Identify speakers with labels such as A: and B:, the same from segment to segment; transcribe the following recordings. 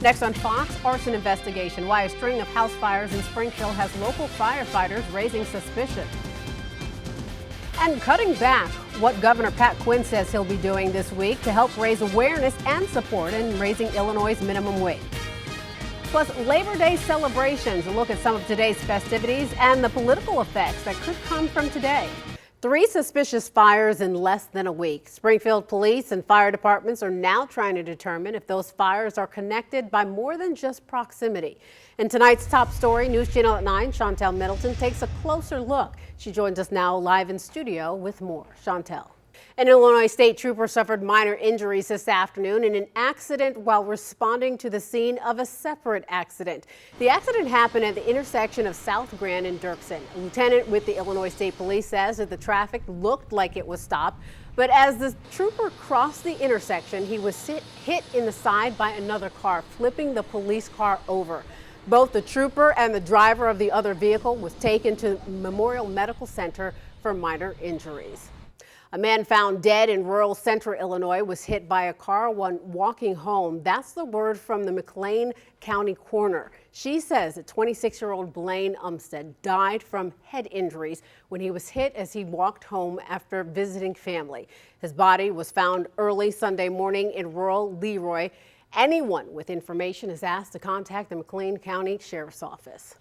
A: Next on Fox, arson investigation. Why a string of house fires in Springfield has local firefighters raising suspicion. And cutting back, what Governor Pat Quinn says he'll be doing this week to help raise awareness and support in raising Illinois' minimum wage. Plus, Labor Day celebrations, a look at some of today's festivities and the political effects that could come from today. 3 suspicious fires in less than a week. Springfield police and fire departments are now trying to determine if those fires are connected by more than just proximity. In tonight's top story, News Channel at 9, Chantel Middleton takes a closer look. She joins us now live in studio with more. Chantel. An Illinois state trooper suffered minor injuries this afternoon in an accident while responding to the scene of a separate accident. The accident happened at the intersection of South Grand and Dirksen. A lieutenant with the Illinois State Police says that the traffic looked like it was stopped, but as the trooper crossed the intersection, he was hit in the side by another car, flipping the police car over. Both the trooper and the driver of the other vehicle was taken to Memorial Medical Center for minor injuries. A man found dead in rural central Illinois was hit by a car when walking home. That's the word from the McLean County coroner. She says that 26-year-old Blaine Umstead died from head injuries when he was hit as he walked home after visiting family. His body was found early Sunday morning in rural Leroy. Anyone with information is asked to contact the McLean County Sheriff's Office.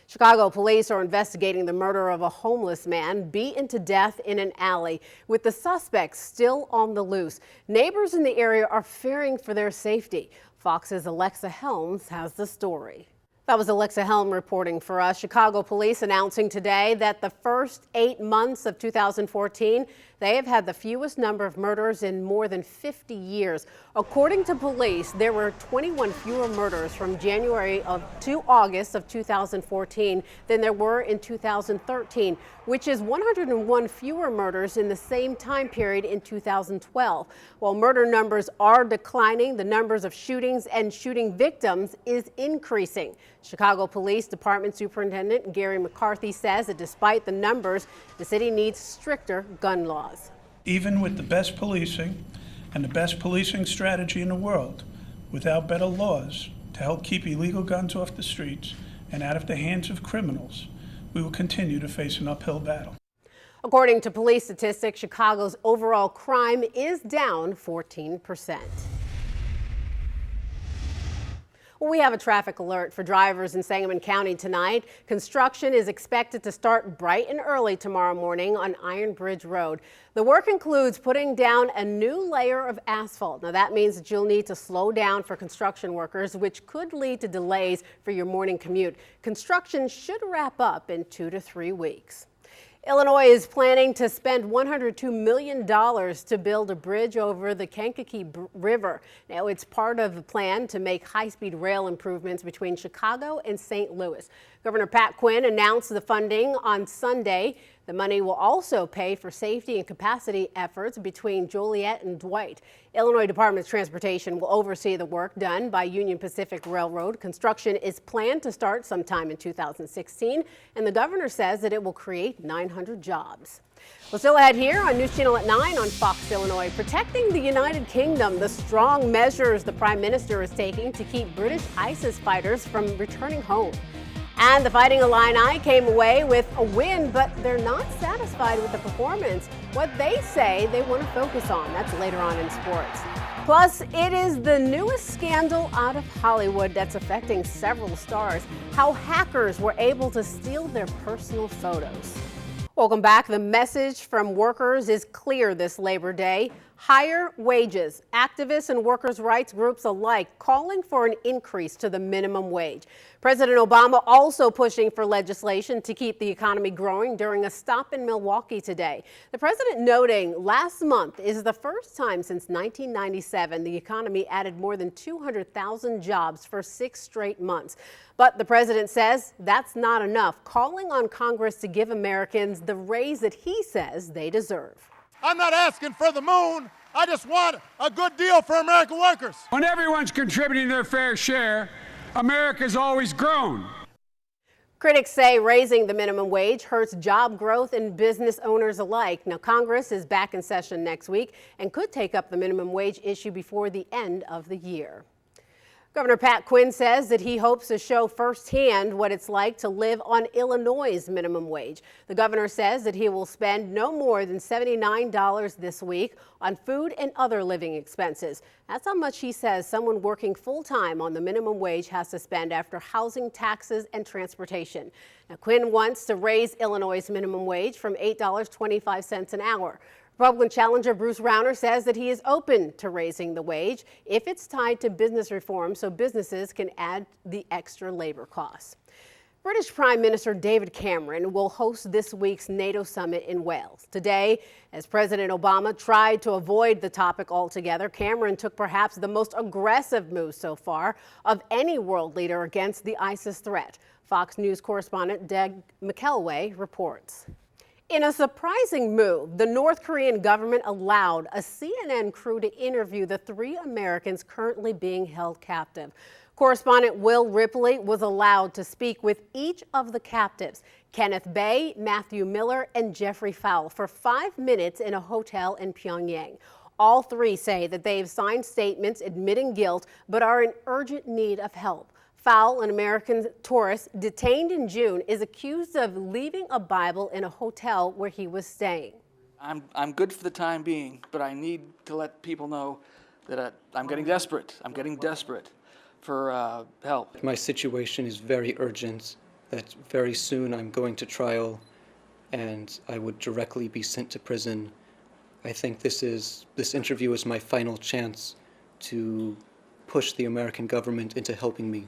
A: Chicago police are investigating the murder of a homeless man beaten to death in an alley, with the suspect still on the loose. Neighbors in the area are fearing for their safety. Fox's Alexa Helms has the story. That was Alexa Helm reporting for us. Chicago police announcing today that the first 8 months of 2014, they have had the fewest number of murders in more than 50 years. According to police, there were 21 fewer murders from January to August of 2014 than there were in 2013, which is 101 fewer murders in the same time period in 2012. While murder numbers are declining, the numbers of shootings and shooting victims is increasing. Chicago Police Department Superintendent Gary McCarthy says that despite the numbers, the city needs stricter gun laws.
B: Even with the best policing and the best policing strategy in the world, without better laws to help keep illegal guns off the streets and out of the hands of criminals, we will continue to face an uphill battle.
A: According to police statistics, Chicago's overall crime is down 14%. We have a traffic alert for drivers in Sangamon County tonight. Construction is expected to start bright and early tomorrow morning on Iron Bridge Road. The work includes putting down a new layer of asphalt. Now that means that you'll need to slow down for construction workers, which could lead to delays for your morning commute. Construction should wrap up in 2 to 3 weeks. Illinois is planning to spend $102 million to build a bridge over the Kankakee River. Now, it's part of a plan to make high-speed rail improvements between Chicago and St. Louis. Governor Pat Quinn announced the funding on Sunday. The money will also pay for safety and capacity efforts between Joliet and Dwight. Illinois Department of Transportation will oversee the work done by Union Pacific Railroad. Construction is planned to start sometime in 2016, and the governor says that it will create 900 jobs. Well, still ahead here on News Channel at 9 on Fox, Illinois. Protecting the United Kingdom, the strong measures the Prime Minister is taking to keep British ISIS fighters from returning home. And the Fighting Illini came away with a win, but they're not satisfied with the performance. What they say they want to focus on. That's later on in sports. Plus, it is the newest scandal out of Hollywood that's affecting several stars. How hackers were able to steal their personal photos. Welcome back. The message from workers is clear this Labor Day. Higher wages. Activists and workers' rights groups alike calling for an increase to the minimum wage. President Obama also pushing for legislation to keep the economy growing during a stop in Milwaukee today. The president noting last month is the first time since 1997 the economy added more than 200,000 jobs for 6 straight months. But the president says that's not enough, calling on Congress to give Americans the raise that he says they deserve.
C: I'm not asking for the moon. I just want a good deal for American workers.
D: When everyone's contributing their fair share, America's always grown.
A: Critics say raising the minimum wage hurts job growth and business owners alike. Now, Congress is back in session next week and could take up the minimum wage issue before the end of the year. Governor Pat Quinn says that he hopes to show firsthand what it's like to live on Illinois' minimum wage. The governor says that he will spend no more than $79 this week on food and other living expenses. That's how much he says someone working full-time on the minimum wage has to spend after housing, taxes, and transportation. Now, Quinn wants to raise Illinois' minimum wage from $8.25 an hour. Republican challenger Bruce Rauner says that he is open to raising the wage if it's tied to business reform so businesses can add the extra labor costs. British Prime Minister David Cameron will host this week's NATO summit in Wales. Today, as President Obama tried to avoid the topic altogether, Cameron took perhaps the most aggressive move so far of any world leader against the ISIS threat. Fox News correspondent Doug McElway reports. In a surprising move, the North Korean government allowed a CNN crew to interview the 3 Americans currently being held captive. Correspondent Will Ripley was allowed to speak with each of the captives, Kenneth Bae, Matthew Miller, and Jeffrey Fowle, for 5 minutes in a hotel in Pyongyang. All 3 say that they've signed statements admitting guilt but are in urgent need of help. Fowle, an American tourist detained in June, is accused of leaving a Bible in a hotel where he was staying.
D: I'm good for the time being, but I need to let people know that I'm getting desperate. I'm getting desperate for help.
E: My situation is very urgent, that very soon I'm going to trial and I would directly be sent to prison. I think this interview is my final chance to push the American government into helping me.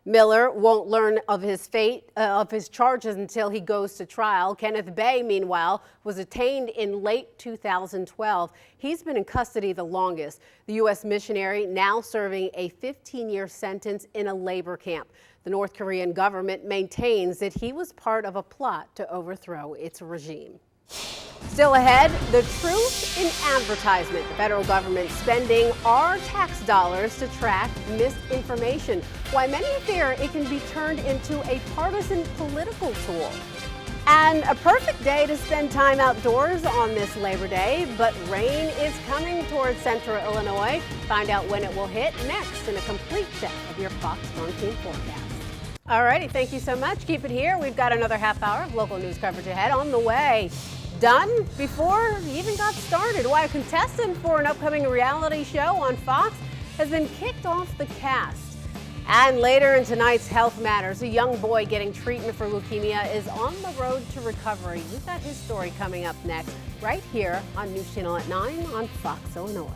A: Miller won't learn of his fate, of his charges until he goes to trial. Kenneth Bae, meanwhile, was detained in late 2012. He's been in custody the longest. The U.S. missionary now serving a 15-year sentence in a labor camp. The North Korean government maintains that he was part of a plot to overthrow its regime. Still ahead, the truth in advertisement. The federal government spending our tax dollars to track misinformation. Why many fear it can be turned into a partisan political tool. And a perfect day to spend time outdoors on this Labor Day, but rain is coming towards central Illinois. Find out when it will hit next in a complete check of your Fox 14 forecast. All righty, thank you so much. Keep it here. We've got another half hour of local news coverage ahead on the way. Done before we even got started. Why a contestant for an upcoming reality show on Fox has been kicked off the cast. And later in tonight's Health Matters, a young boy getting treatment for leukemia is on the road to recovery. We've got his story coming up next, right here on Newschannel at 9 on Fox, Illinois.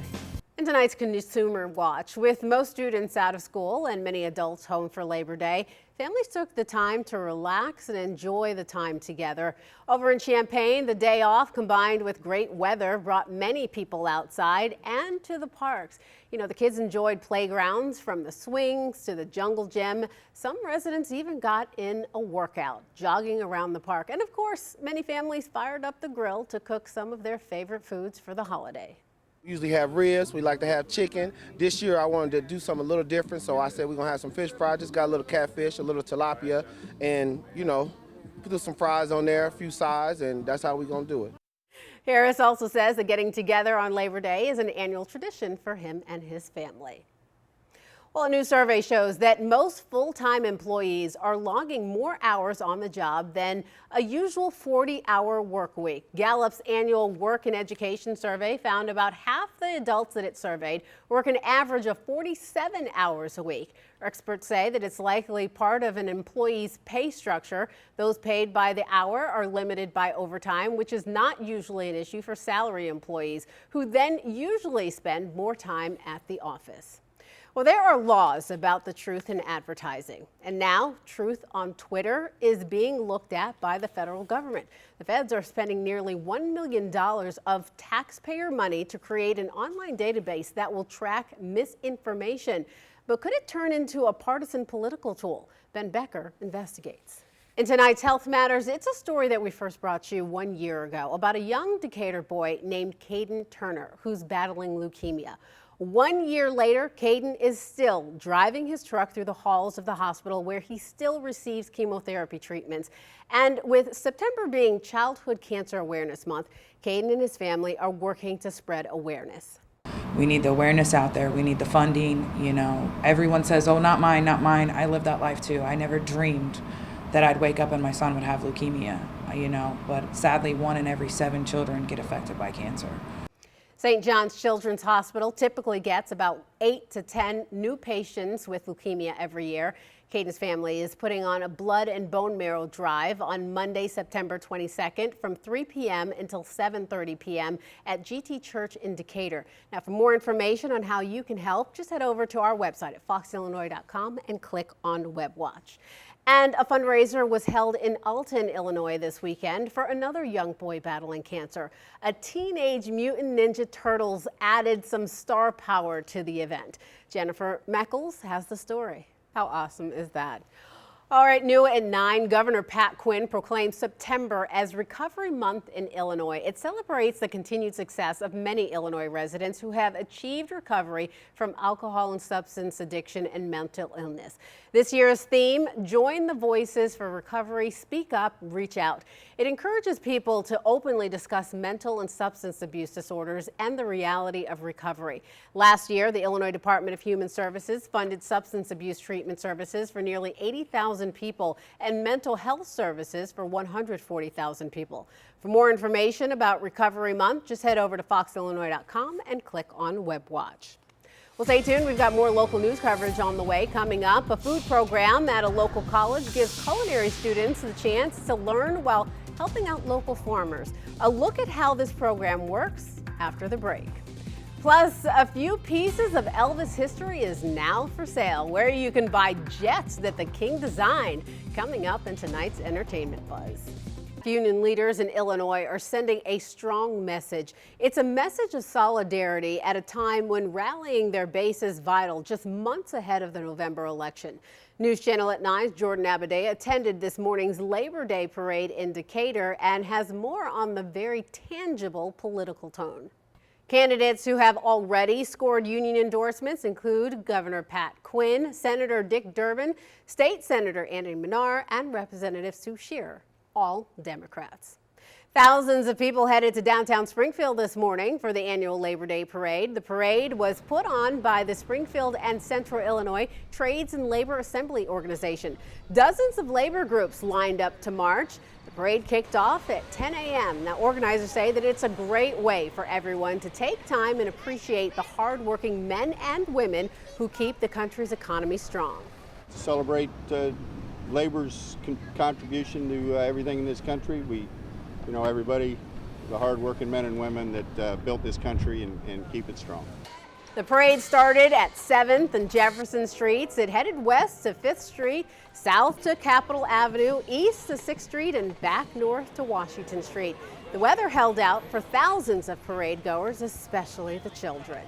A: In tonight's Consumer Watch, with most students out of school and many adults home for Labor Day, families took the time to relax and enjoy the time together. Over in Champaign, the day off combined with great weather brought many people outside and to the parks. You know, the kids enjoyed playgrounds from the swings to the jungle gym. Some residents even got in a workout, jogging around the park. And of course, many families fired up the grill to cook some of their favorite foods for the holiday.
F: We usually have ribs, we like to have chicken. This year I wanted to do something a little different, so I said we're gonna have some fish fries. Just got a little catfish, a little tilapia, and you know, put some fries on there, a few sides, and that's how we're gonna do it.
A: Harris also says that getting together on Labor Day is an annual tradition for him and his family. Well, a new survey shows that most full-time employees are logging more hours on the job than a usual 40-hour work week. Gallup's annual work and education survey found about half the adults that it surveyed work an average of 47 hours a week. Experts say that it's likely part of an employee's pay structure. Those paid by the hour are limited by overtime, which is not usually an issue for salary employees, who then usually spend more time at the office. Well, there are laws about the truth in advertising, and now truth on Twitter is being looked at by the federal government. The feds are spending nearly $1 million of taxpayer money to create an online database that will track misinformation. But could it turn into a partisan political tool? Ben Becker investigates. In tonight's Health Matters, it's a story that we first brought you 1 year ago about a young Decatur boy named Caden Turner who's battling leukemia. 1 year later, Caden is still driving his truck through the halls of the hospital where he still receives chemotherapy treatments. And with September being Childhood Cancer Awareness Month, Caden and his family are working to spread awareness.
G: We need the awareness out there. We need the funding. You know, everyone says, oh, not mine, not mine. I lived that life too. I never dreamed that I'd wake up and my son would have leukemia, you know, but sadly 1 in every 7 children get affected by cancer.
A: St. John's Children's Hospital typically gets about 8 to 10 new patients with leukemia every year. Caden's family is putting on a blood and bone marrow drive on Monday, September 22nd from 3 p.m. until 7:30 p.m. at GT Church in Decatur. Now, for more information on how you can help, just head over to our website at foxillinois.com and click on Web Watch. And a fundraiser was held in Alton, Illinois this weekend for another young boy battling cancer. A Teenage Mutant Ninja Turtles added some star power to the event. Jennifer Meckles has the story. How awesome is that? All right, new at 9, Governor Pat Quinn proclaimed September as Recovery Month in Illinois. It celebrates the continued success of many Illinois residents who have achieved recovery from alcohol and substance addiction and mental illness. This year's theme, Join the Voices for Recovery, Speak Up, Reach Out. It encourages people to openly discuss mental and substance abuse disorders and the reality of recovery. Last year, the Illinois Department of Human Services funded substance abuse treatment services for nearly 80,000 people and mental health services for 140,000 people. For more information about Recovery Month, just head over to foxillinois.com and click on Web Watch. Well, stay tuned. We've got more local news coverage on the way. Coming up, a food program at a local college gives culinary students the chance to learn while helping out local farmers. A look at how this program works after the break. Plus, a few pieces of Elvis history is now for sale, where you can buy jets that the King designed. Coming up in tonight's Entertainment Buzz. Union leaders in Illinois are sending a strong message. It's a message of solidarity at a time when rallying their base is vital, just months ahead of the November election. Newschannel at 9's Jordan Abadea attended this morning's Labor Day parade in Decatur and has more on the very tangible political tone. Candidates who have already scored union endorsements include Governor Pat Quinn, Senator Dick Durbin, State Senator Andy Menard, and Representative Sue Shearer, all Democrats. Thousands of people headed to downtown Springfield this morning for the annual Labor Day parade. The parade was put on by the Springfield and Central Illinois Trades and Labor Assembly Organization. Dozens of labor groups lined up to march. The parade kicked off at 10 a.m. Now, organizers say that it's a great way for everyone to take time and appreciate the hardworking men and women who keep the country's economy strong.
H: To celebrate labor's contribution to everything in this country. Everybody, the hardworking men and women that built this country and keep it strong.
A: The parade started at 7th and Jefferson Streets. It headed west to 5th Street, south to Capitol Avenue, east to 6th Street, and back north to Washington Street. The weather held out for thousands of parade goers, especially the children.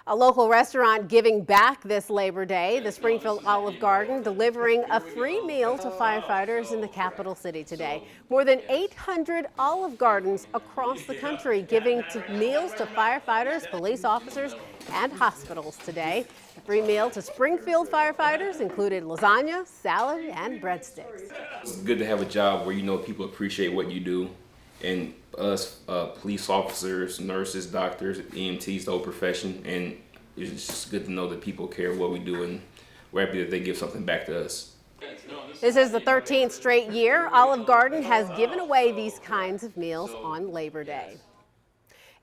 A: A local restaurant giving back this Labor Day, the Springfield Olive Garden, delivering a free meal to firefighters in the capital city today. More than 800 Olive Gardens across the country giving meals to firefighters, police officers, and hospitals today. The free meal to Springfield firefighters included lasagna, salad, and breadsticks.
I: It's good to have a job where people appreciate what you do. And us, police officers, nurses, doctors, EMTs, the whole profession, and it's just good to know that people care what we do, and we're happy that they give something back to us.
A: This is the 13th straight year Olive Garden has given away these kinds of meals on Labor Day.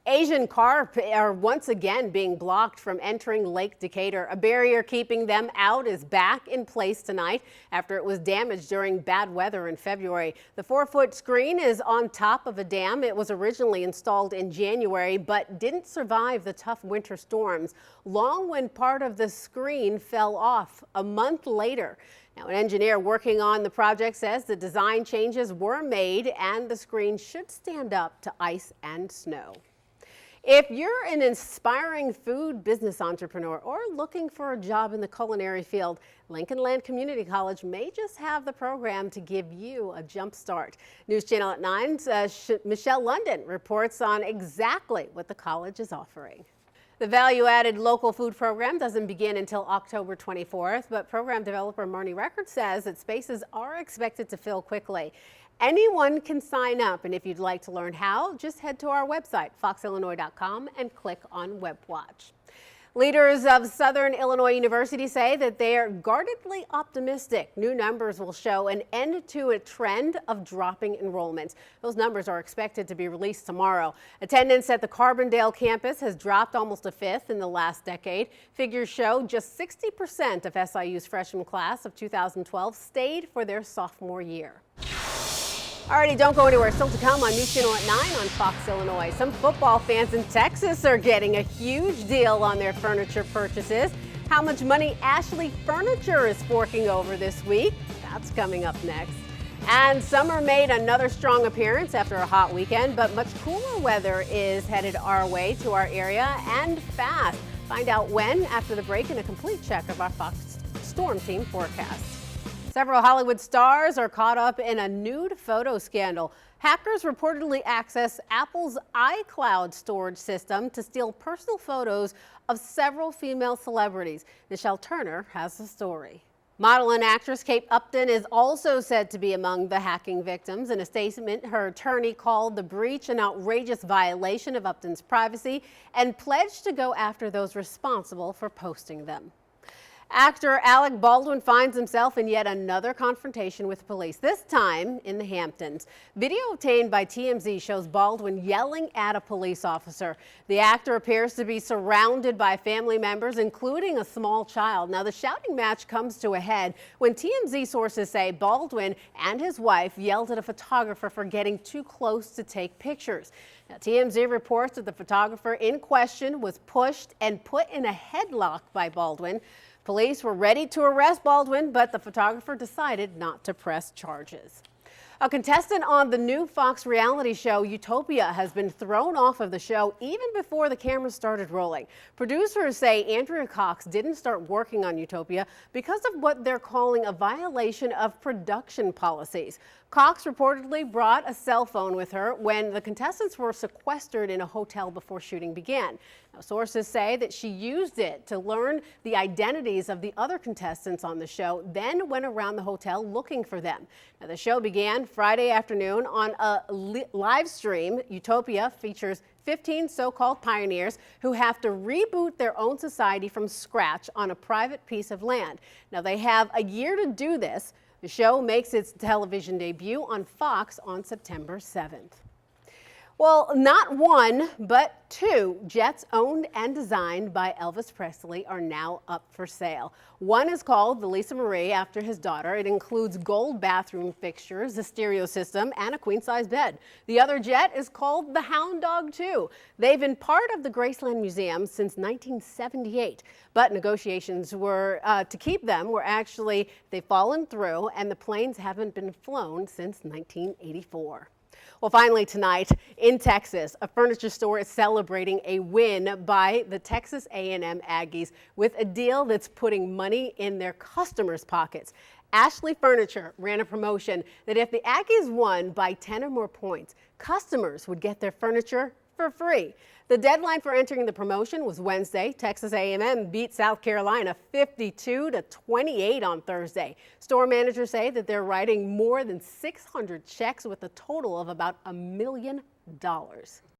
A: Asian carp are once again being blocked from entering Lake Decatur. A barrier keeping them out is back in place tonight after it was damaged during bad weather in February. The 4-foot screen is on top of a dam. It was originally installed in January but didn't survive the tough winter storms, long when part of the screen fell off a month later. Now, an engineer working on the project says the design changes were made and the screen should stand up to ice and snow. If you're an inspiring food business entrepreneur or looking for a job in the culinary field, Lincoln Land Community College may just have the program to give you a jump start. Newschannel at 9's Michelle London reports on exactly what the college is offering. The value-added local food program doesn't begin until October 24th, but program developer Marnie Record says that spaces are expected to fill quickly. Anyone can sign up, and if you'd like to learn how, just head to our website, foxillinois.com, and click on Web Watch. Leaders of Southern Illinois University say that they are guardedly optimistic new numbers will show an end to a trend of dropping enrollments. Those numbers are expected to be released tomorrow. Attendance at the Carbondale campus has dropped almost a fifth in the last decade. Figures show just 60% of SIU's freshman class of 2012 stayed for their sophomore year. Alrighty, don't go anywhere. Still to come on Newschannel at 9 on Fox Illinois. Some football fans in Texas are getting a huge deal on their furniture purchases. How much money Ashley Furniture is forking over this week? That's coming up next. And summer made another strong appearance after a hot weekend, but much cooler weather is headed our way to our area and fast. Find out when after the break and a complete check of our Fox Storm Team forecast. Several Hollywood stars are caught up in a nude photo scandal. Hackers reportedly accessed Apple's iCloud storage system to steal personal photos of several female celebrities. Nichelle Turner has the story. Model and actress Kate Upton is also said to be among the hacking victims. In a statement, her attorney called the breach an outrageous violation of Upton's privacy and pledged to go after those responsible for posting them. Actor Alec Baldwin finds himself in yet another confrontation with police, this time in the Hamptons. Video obtained by TMZ shows Baldwin yelling at a police officer. The actor appears to be surrounded by family members, including a small child. Now, the shouting match comes to a head when TMZ sources say Baldwin and his wife yelled at a photographer for getting too close to take pictures. Now, TMZ reports that the photographer in question was pushed and put in a headlock by Baldwin. Police were ready to arrest Baldwin, but the photographer decided not to press charges. A contestant on the new Fox reality show Utopia has been thrown off of the show even before the cameras started rolling. Producers say Andrea Cox didn't start working on Utopia because of what they're calling a violation of production policies. Cox reportedly brought a cell phone with her when the contestants were sequestered in a hotel before shooting began. Now, sources say that she used it to learn the identities of the other contestants on the show, then went around the hotel looking for them. Now, the show began Friday afternoon on a live stream. Utopia features 15 so-called pioneers who have to reboot their own society from scratch on a private piece of land. Now, they have a year to do this. The show makes its television debut on Fox on September 7th. Well, not one, but two jets owned and designed by Elvis Presley are now up for sale. One is called the Lisa Marie after his daughter. It includes gold bathroom fixtures, a stereo system, and a queen-size bed. The other jet is called the Hound Dog 2. They've been part of the Graceland Museum since 1978, but negotiations to keep them they've fallen through, and the planes haven't been flown since 1984. Well, finally tonight in Texas, a furniture store is celebrating a win by the Texas A&M Aggies with a deal that's putting money in their customers' pockets. Ashley Furniture ran a promotion that if the Aggies won by 10 or more points, customers would get their furniture for free. The deadline for entering the promotion was Wednesday. Texas A&M beat South Carolina 52-28 on Thursday. Store managers say that they're writing more than 600 checks with a total of about $1 million.